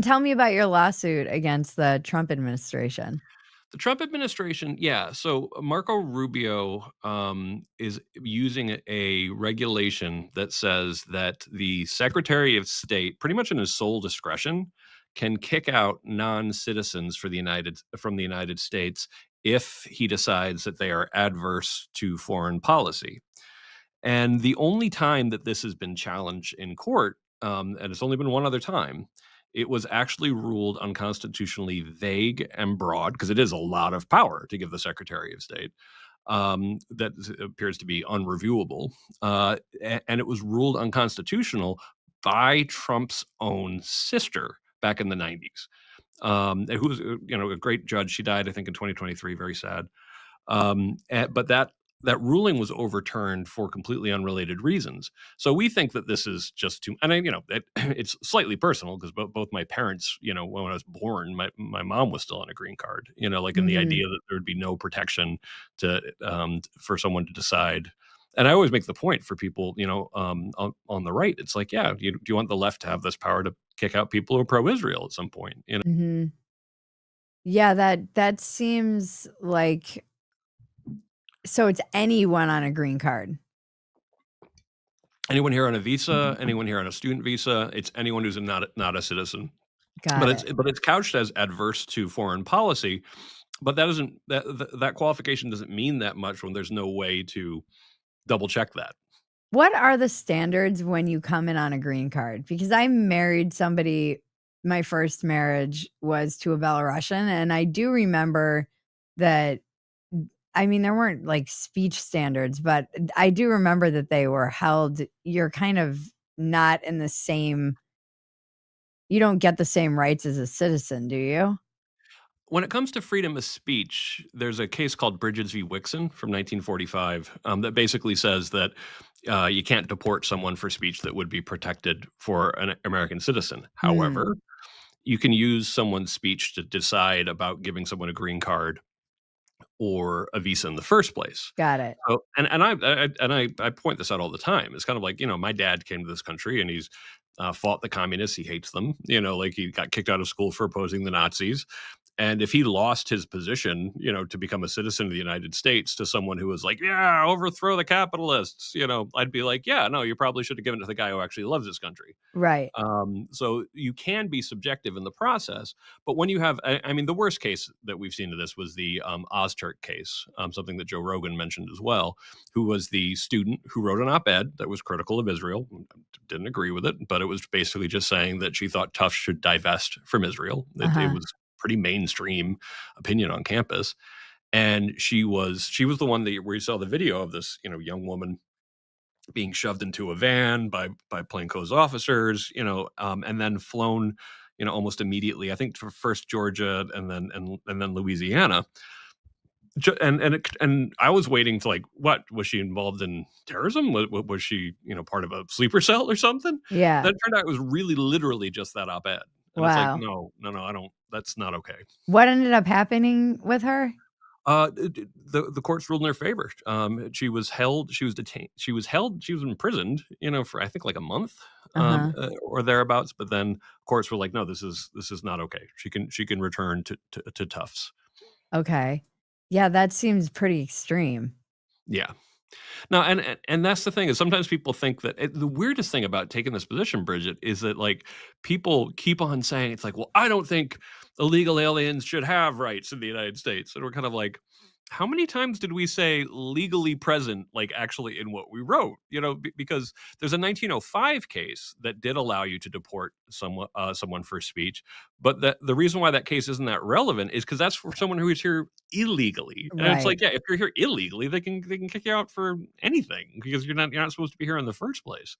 Tell me about your lawsuit against the Trump administration. The Trump administration, yeah. So Marco Rubio is using a regulation that says that the Secretary of State, pretty much in his sole discretion, can kick out non-citizens from the United States if he decides that they are adverse to foreign policy. And the only time that this has been challenged in court, and it's only been one other time, it was actually ruled unconstitutionally vague and broad because it is a lot of power to give the Secretary of State. That appears to be unreviewable, and it was ruled unconstitutional by Trump's own sister back in the 90s, who was a great judge. She died, I think, in 2023. Very sad. But that ruling was overturned for completely unrelated reasons. So we think that this is just too, and it's slightly personal because both my parents, when I was born, my mom was still on a green card, like in the Mhm. idea that there would be no protection to for someone to decide. And I always make the point for people, on the right, it's like, yeah, do you want the left to have this power to kick out people who are pro-Israel at some point? Mhm. Yeah, that seems like so it's anyone on a green card. Anyone here on a visa, anyone here on a student visa, it's anyone who's not a citizen. But Got it's it. but it's couched as adverse to foreign policy, but that doesn't that qualification doesn't mean that much when there's no way to double check that. What are the standards when you come in on a green card? Because I married somebody my first marriage was to a Belarusian, and I do remember that I mean, there weren't, like, speech standards, but I do remember that they were held you're kind of not in the same you don't get the same rights as a citizen, do you? When it comes to freedom of speech, there's a case called Bridget v. Wixon from 1945 that basically says that you can't deport someone for speech that would be protected for an American citizen. Hmm, However, you can use someone's speech to decide about giving someone a green card or a visa in the first place. got it. So, and I point this out all the time. It's kind of like, my dad came to this country and he's fought the communists. He hates them. Like he got kicked out of school for opposing the Nazis. And if he lost his position, to become a citizen of the United States to someone who was like, yeah, overthrow the capitalists, I'd be like, yeah, no, you probably should have given it to the guy who actually loves this country. Right. So you can be subjective in the process, but when you have, I mean, the worst case that we've seen of this was the Ozturk case, something that Joe Rogan mentioned as well, who was the student who wrote an op-ed that was critical of Israel, didn't agree with it, but it was basically just saying that she thought Tufts should divest from Israel. It Uh-huh. was pretty mainstream opinion on campus, and she was the one that where you saw the video of this young woman being shoved into a van by plainclothes officers, and then flown, almost immediately. I think to first Georgia and then Louisiana. And I was waiting to like, what was she involved in terrorism? Was she part of a sleeper cell or something? Yeah. That turned out it was really literally just that op-ed, and it's like, Wow. no, no, no, I don't. That's not okay. What ended up happening with her? The courts ruled in her favor. She was held. She was detained. She was held. She was imprisoned. For I think like a month, Uh-huh. or thereabouts. But then courts were like, no, this is not okay. She can return to Tufts. Okay. Yeah, that seems pretty extreme. Yeah. No, and that's the thing is sometimes people think that the weirdest thing about taking this position, Bridget, is that like people keep on saying it's like, well, I don't think illegal aliens should have rights in the United States, and we're kind of like, how many times did we say legally present, like actually in what we wrote? Because there's a 1905 case that did allow you to deport someone for speech, but the reason why that case isn't that relevant is because that's for someone who is here illegally. And it's Right. like, yeah, if you're here illegally, they can kick you out for anything because you're not supposed to be here in the first place.